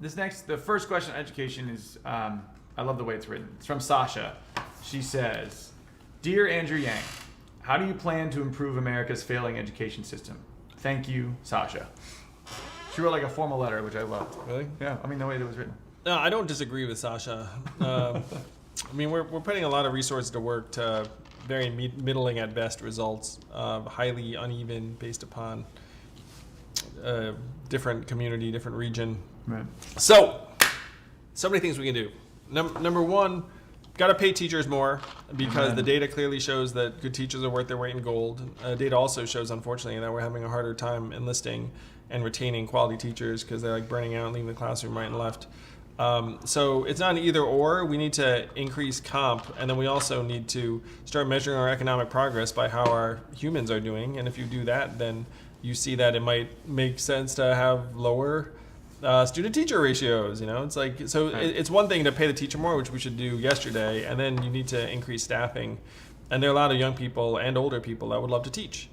The first question on education is, I love the way it's written. It's from Sasha. She says, "Dear Andrew Yang, how do you plan to improve America's failing education system? Thank you, Sasha." She wrote like a formal letter, which I loved. Really? Yeah, I mean the way that it was written. No, I don't disagree with Sasha. I mean, we're putting a lot of resources to work to very middling at best results, highly uneven based upon different community, different region. Right. So many things we can do. Number one, got to pay teachers more because the data clearly shows that good teachers are worth their weight in gold. Data also shows, unfortunately, that we're having a harder time enlisting and retaining quality teachers because they're like burning out and leaving the classroom right and left. So it's not an either or. We need to increase comp, and then we also need to start measuring our economic progress by how our humans are doing. And if you do that, then you see that it might make sense to have lower student-teacher ratios. It's like it's one thing to pay the teacher more, which we should do yesterday, and then you need to increase staffing. And there are a lot of young people and older people that would love to teach.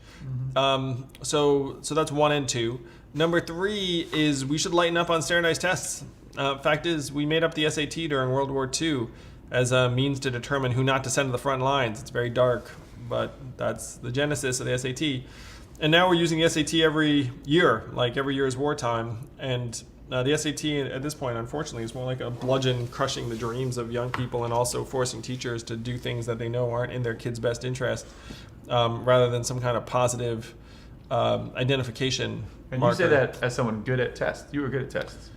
Mm-hmm. So that's 1 and 2. Number 3 is we should lighten up on standardized tests. Fact is, we made up the SAT during World War II as a means to determine who not to send to the front lines. It's very dark, but that's the genesis of the SAT. And now we're using the SAT every year, like every year is wartime. And the SAT at this point, unfortunately, is more like a bludgeon crushing the dreams of young people and also forcing teachers to do things that they know aren't in their kids' best interest, rather than some kind of positive identification. And marker. You say that as someone good at tests. You were good at tests.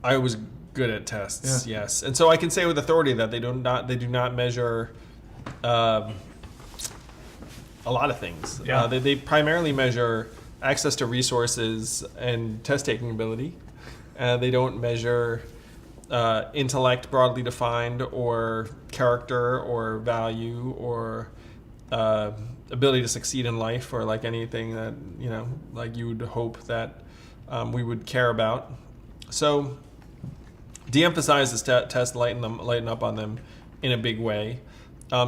I was good at tests, yes. And so I can say with authority that they do not measure a lot of things. Yeah. They primarily measure access to resources and test-taking ability. They don't measure intellect broadly defined or character or value or ability to succeed in life or like anything that, like you would hope that we would care about. So de-emphasize this test, lighten up on them in a big way.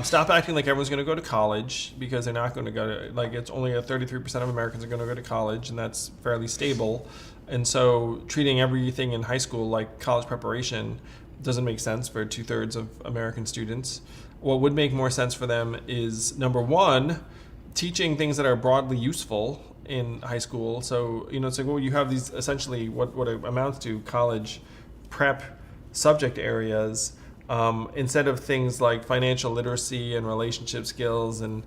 Stop acting like everyone's going to go to college because they're not going to go to, like it's only 33% of Americans are going to go to college, and that's fairly stable. And so treating everything in high school like college preparation doesn't make sense for 2/3 of American students. What would make more sense for them is, number one, teaching things that are broadly useful in high school. So, it's like, well, you have these essentially what it amounts to college prep subject areas, instead of things like financial literacy and relationship skills and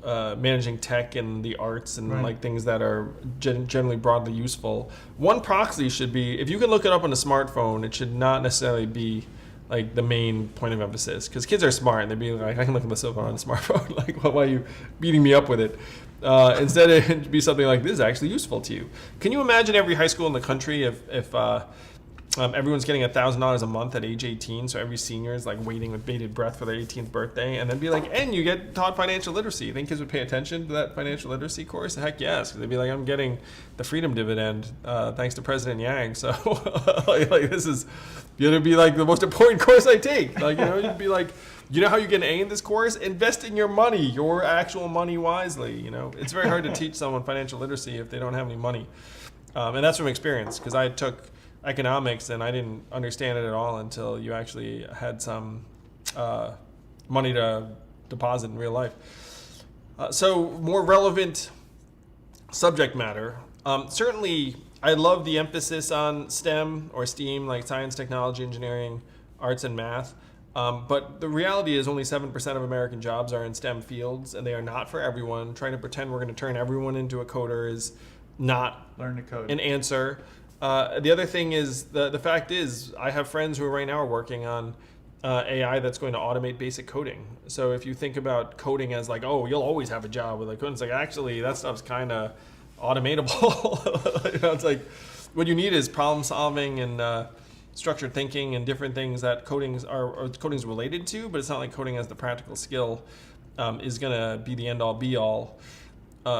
managing tech and the arts and like things that are generally broadly useful. One proxy should be, if you can look it up on a smartphone, it should not necessarily be like the main point of emphasis, because kids are smart and they'd be like, I can look this up on a smartphone. Like, why are you beating me up with it? Instead, it would be something like, this is actually useful to you. Can you imagine every high school in the country if everyone's getting $1,000 a month at age 18, so every senior is like waiting with bated breath for their 18th birthday, and then be like, and you get taught financial literacy. You think kids would pay attention to that financial literacy course? Heck yes, because they'd be like, I'm getting the freedom dividend thanks to President Yang. So like this is going to be like the most important course I take. Like, you'd be like, how you get an A in this course? Invest in your money, your actual money wisely. It's very hard to teach someone financial literacy if they don't have any money. And that's from experience, because I took economics and I didn't understand it at all until you actually had some money to deposit in real life. So more relevant subject matter. Certainly, I love the emphasis on STEM or STEAM, like science, technology, engineering, arts, and math. But the reality is only 7% of American jobs are in STEM fields, and they are not for everyone. Trying to pretend we're going to turn everyone into a coder is not Learn to code. An answer. The other thing is, the fact is, I have friends who right now are working on AI that's going to automate basic coding. So if you think about coding as like, oh, you'll always have a job with like coding, it's like, actually, that stuff's kind of automatable. It's like, what you need is problem solving and structured thinking and different things that coding's related to, but it's not like coding as the practical skill is going to be the end all be all.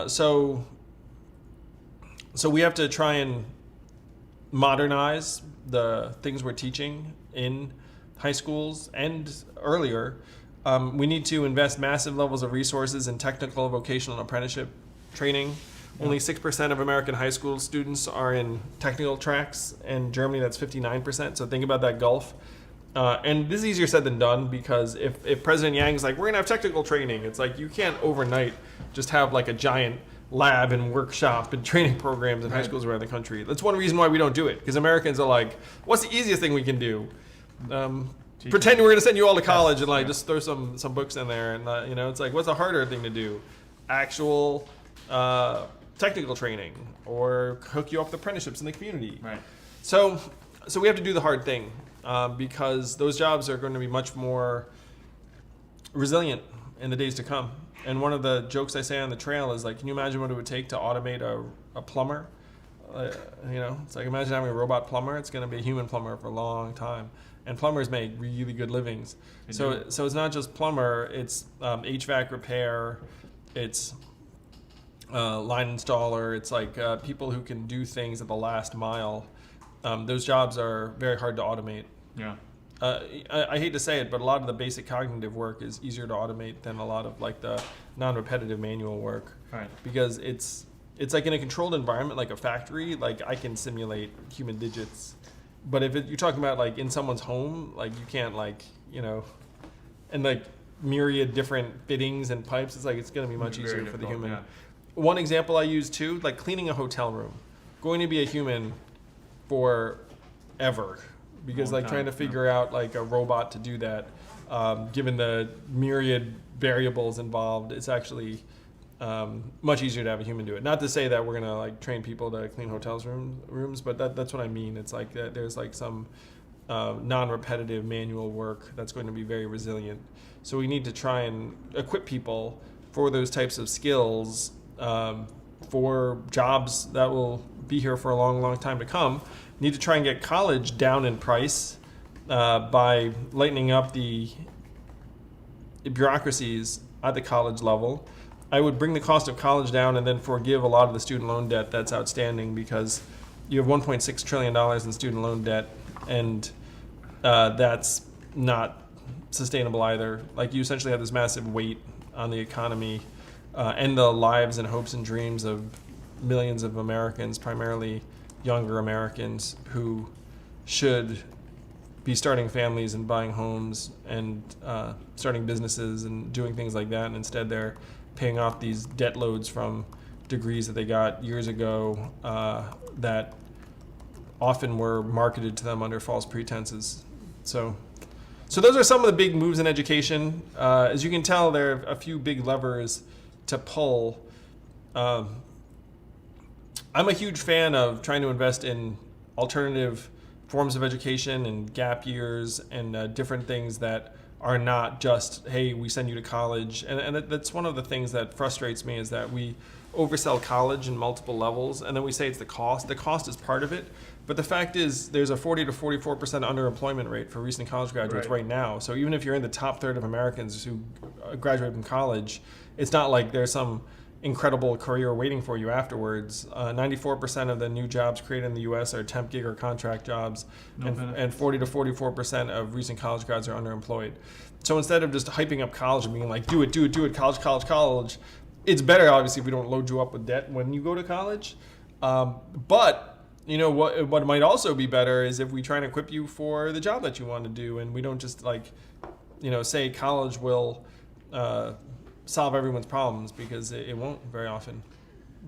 So we have to try and modernize the things we're teaching in high schools and earlier. We need to invest massive levels of resources in technical vocational apprenticeship training. Only 6% of American high school students are in technical tracks. In Germany, that's 59%. So think about that gulf. And this is easier said than done, because if President Yang's like, we're going to have technical training, it's like you can't overnight just have like a giant lab and workshop and training programs in high schools around the country. That's one reason why we don't do it, because Americans are like, what's the easiest thing we can do? Pretend we're going to send you all to college and like just throw some books in there, and it's like, what's the harder thing to do? Actual technical training, or hook you up with apprenticeships in the community. Right. So we have to do the hard thing, because those jobs are going to be much more resilient in the days to come. And one of the jokes I say on the trail is like, can you imagine what it would take to automate a plumber? It's like, imagine having a robot plumber. It's going to be a human plumber for a long time. And plumbers make really good livings. So it's not just plumber, it's HVAC repair, it's line installer, it's like people who can do things at the last mile. Those jobs are very hard to automate. Yeah. I hate to say it, but a lot of the basic cognitive work is easier to automate than a lot of like the non-repetitive manual work. Right. Because it's like in a controlled environment, like a factory, like I can simulate human digits. But if you're talking about like in someone's home, like you can't and like myriad different fittings and pipes, it's like it's going to be much easier for the human. Yeah. One example I use too, like cleaning a hotel room, going to be a human forever. Because like trying to figure out like a robot to do that, given the myriad variables involved, it's actually much easier to have a human do it. Not to say that we're gonna like train people to clean hotels rooms, but that's what I mean. It's like that there's like some non-repetitive manual work that's going to be very resilient. So we need to try and equip people for those types of skills, for jobs that will be here for a long, long time to come. Need to try and get college down in price by lightening up the bureaucracies at the college level. I would bring the cost of college down and then forgive a lot of the student loan debt that's outstanding, because you have $1.6 trillion in student loan debt, and that's not sustainable either. Like, you essentially have this massive weight on the economy and the lives and hopes and dreams of millions of Americans, primarily younger Americans, who should be starting families and buying homes and starting businesses and doing things like that, and instead they're paying off these debt loads from degrees that they got years ago that often were marketed to them under false pretenses. So those are some of the big moves in education. As you can tell, there are a few big levers to pull. I'm a huge fan of trying to invest in alternative forms of education and gap years and different things that are not just, hey, we send you to college. And that's one of the things that frustrates me, is that we oversell college in multiple levels, and then we say it's the cost. The cost is part of it, but the fact is there's a 40 to 44% underemployment rate for recent college graduates right now. So even if you're in the top third of Americans who graduate from college, it's not like there's some incredible career waiting for you afterwards. 94% of the new jobs created in the U.S. are temp gig or contract jobs, and 40 to 44% of recent college grads are underemployed. So instead of just hyping up college and being like, do it, college, it's better, obviously, if we don't load you up with debt when you go to college. But what might also be better is if we try and equip you for the job that you want to do, and we don't just say college will solve everyone's problems, because it won't very often.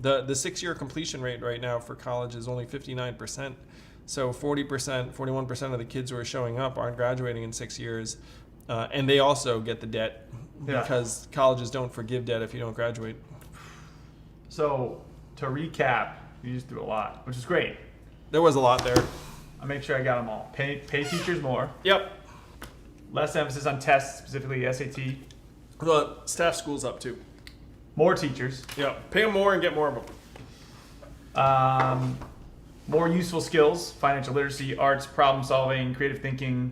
The 6-year completion rate right now for college is only 59%. So 41% of the kids who are showing up aren't graduating in 6 years. And they also get the debt, because colleges don't forgive debt if you don't graduate. So to recap, you just do a lot, which is great. There was a lot there. I'll make sure I got them all. Pay teachers more. Yep. Less emphasis on tests, specifically SAT. Well, staff school's up too. More teachers. Yeah, pay them more and get more of them. More useful skills: financial literacy, arts, problem solving, creative thinking,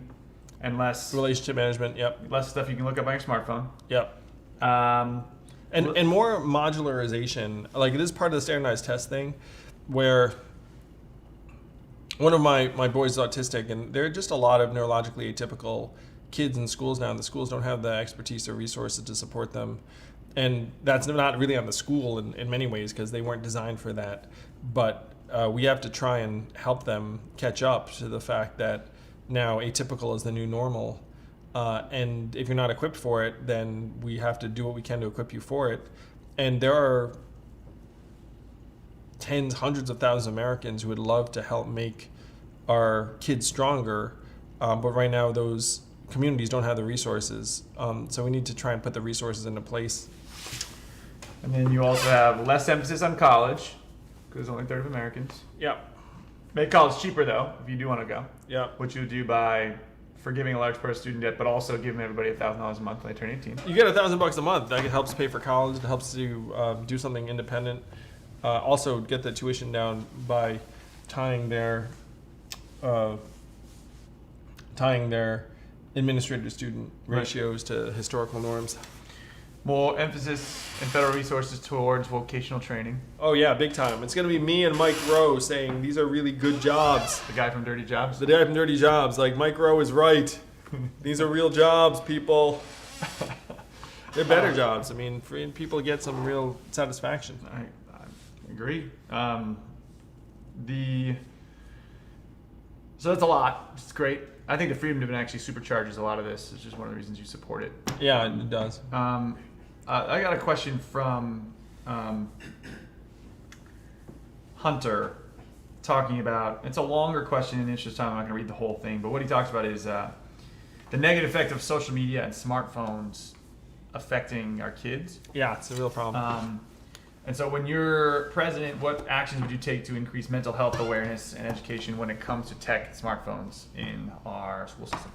and less relationship management. Yep. Less stuff you can look up on your smartphone. Yep. And more modularization. Like, this is part of the standardized test thing, where one of my boys is autistic, and there are just a lot of neurologically atypical kids in schools now, and the schools don't have the expertise or resources to support them. and that's not really on the school in many ways because they weren't designed for that. But we have to try and help them catch up to the fact that now atypical is the new normal. And if you're not equipped for it, then we have to do what we can to equip you for it. And there are tens, hundreds of thousands of Americans who would love to help make our kids stronger. But right now, those communities don't have the resources. So we need to try and put the resources into place. And then you also have less emphasis on college, because only a third of Americans. Yeah. Make college cheaper, though, if you do want to go. Yeah. Which you do by forgiving a large part of student debt, but also giving everybody $1,000 a month when they turn 18. You get $1,000 a month. That helps pay for college. It helps you do something independent. Also, get the tuition down by tying their administrator to student ratios to historical norms. More emphasis and federal resources towards vocational training. Oh yeah, big time. It's going to be me and Mike Rowe saying these are really good jobs. The guy from Dirty Jobs? The guy from Dirty Jobs. Like, Mike Rowe is right. These are real jobs, people. They're better jobs. I mean, people get some real satisfaction. I agree. So that's a lot. It's great. I think the Freedom Dividend actually supercharges a lot of this. It's just one of the reasons you support it. Yeah, it does. I got a question from Hunter talking about, it's a longer question in the interest of time. I'm not going to read the whole thing, but what he talks about is the negative effect of social media and smartphones affecting our kids. Yeah, it's a real problem. And so when you're president, what actions would you take to increase mental health awareness and education when it comes to tech and smartphones in our school system?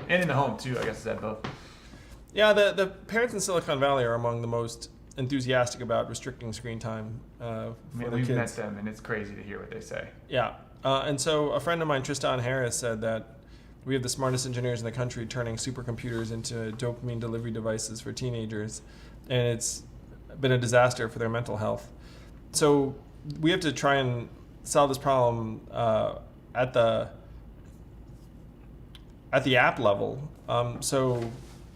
And in the home, too, I guess, is that both? Yeah, the parents in Silicon Valley are among the most enthusiastic about restricting screen time for their we've kids. met them, and it's crazy to hear what they say. Yeah, and so a friend of mine, Tristan Harris, said that we have the smartest engineers in the country turning supercomputers into dopamine delivery devices for teenagers, and it's been a disaster for their mental health. So we have to try and solve this problem at the app level. So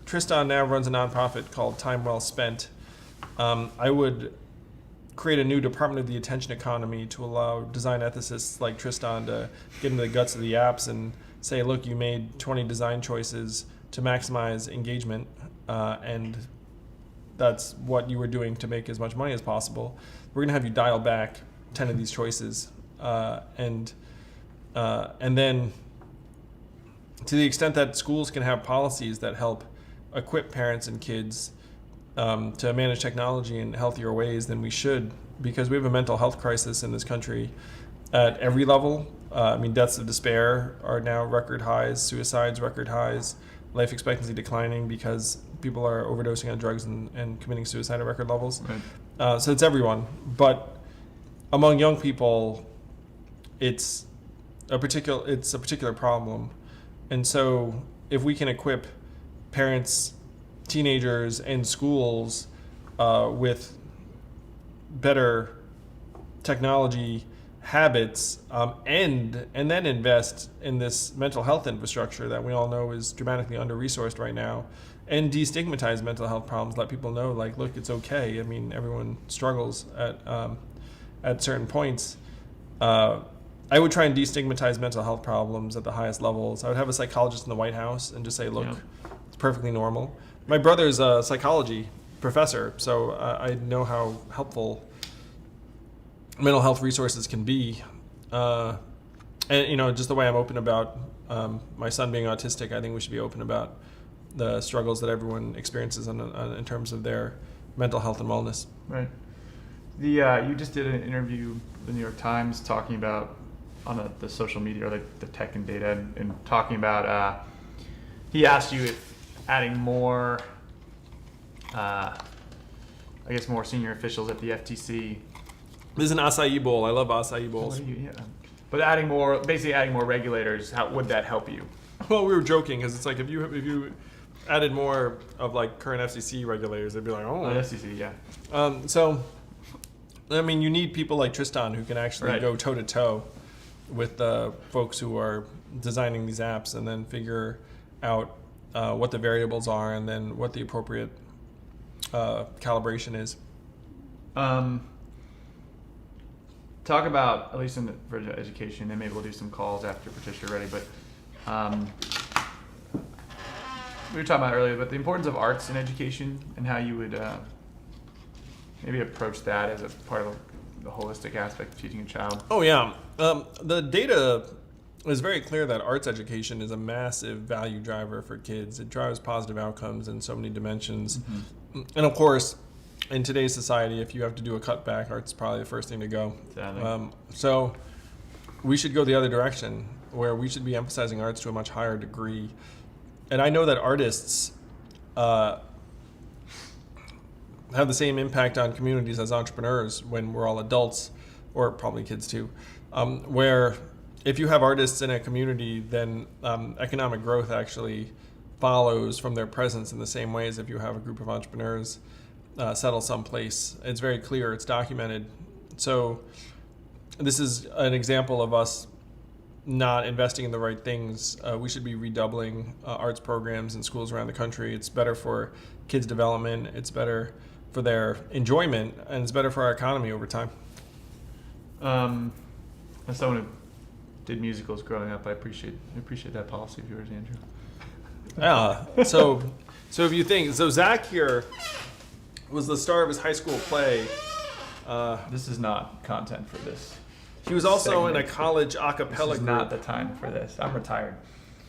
Tristan now runs a nonprofit called Time Well Spent. I would create a new department of the attention economy to allow design ethicists like Tristan to get into the guts of the apps and say, look, you made 20 design choices to maximize engagement, and that's what you were doing to make as much money as possible. We're going to have you dial back 10 of these choices, and then to the extent that schools can have policies that help equip parents and kids to manage technology in healthier ways, then we should, because we have a mental health crisis in this country at every level. I mean, deaths of despair are now record highs, suicides record highs, life expectancy declining because people are overdosing on drugs and committing suicide at record levels. Right. So it's everyone. But among young people, it's a particular problem. And so if we can equip parents, teenagers, and schools with better technology habits, and then invest in this mental health infrastructure that we all know is dramatically under-resourced right now, and destigmatize mental health problems, let people know, like, look, it's okay. I mean, everyone struggles at certain points. I would try and destigmatize mental health problems at the highest levels. I would have a psychologist in the White House and just say, look, it's perfectly normal. My brother's a psychology professor, so I know how helpful mental health resources can be. And, just the way I'm open about my son being autistic, I think we should be open about the struggles that everyone experiences in terms of their mental health and wellness. Right. You just did an interview with the New York Times talking about on the social media, or the tech and data, and talking about, he asked you if adding more, more senior officials at the FTC. This is an acai bowl. I love acai bowls. But adding more regulators, how would that help you? Well, we were joking because it's like if you added more of like current FCC regulators, they'd be like, oh, FCC, yeah. So, I mean, you need people like Tristan who can actually go toe to toe with the folks who are designing these apps, and then figure out what the variables are, and then what the appropriate calibration is. Talk about, at least for education, and maybe we'll do some calls after Patricia ready, but we were talking about earlier, but the importance of arts in education and how you would maybe approach that as a part of the holistic aspect of teaching a child. Oh yeah, the data is very clear that arts education is a massive value driver for kids. It drives positive outcomes in so many dimensions. Mm-hmm. And of course, in today's society, if you have to do a cutback, art's probably the first thing to go. Exactly. So we should go the other direction, where we should be emphasizing arts to a much higher degree. And I know that artists have the same impact on communities as entrepreneurs when we're all adults, or probably kids too, where if you have artists in a community, then economic growth actually follows from their presence in the same way as if you have a group of entrepreneurs settle someplace. It's very clear, it's documented. So this is an example of us not investing in the right things. We should be redoubling arts programs in schools around the country. It's better for kids' development, it's better for their enjoyment, and it's better for our economy over time. As someone who did musicals growing up, I appreciate that policy of yours, Andrew. Yeah. So if you think, Zach here was the star of his high school play. This is not content for this. He was also in a segment. college a cappella This is group. not the time for this. I'm retired.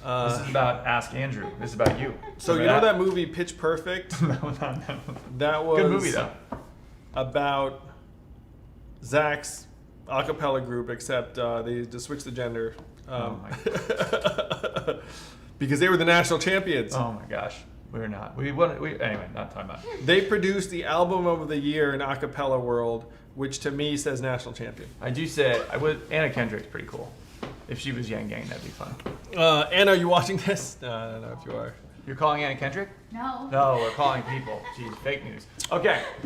This is about Ask Andrew. This is about you. So you know that movie Pitch Perfect? No, not that. That was Good movie though. about Zach's a cappella group, except they just switched the gender Oh my because they were the national champions. Oh my gosh, we're not. Anyway, not talking about. They produced the album of the year in a cappella world, which to me says national champion. I do say Anna Kendrick's pretty cool. If she was Yang Gang, that'd be fun. Anna, are you watching this? No, I don't know if you are. You're calling Anna Kendrick? No. No, we're calling people. Jeez, fake news. Okay,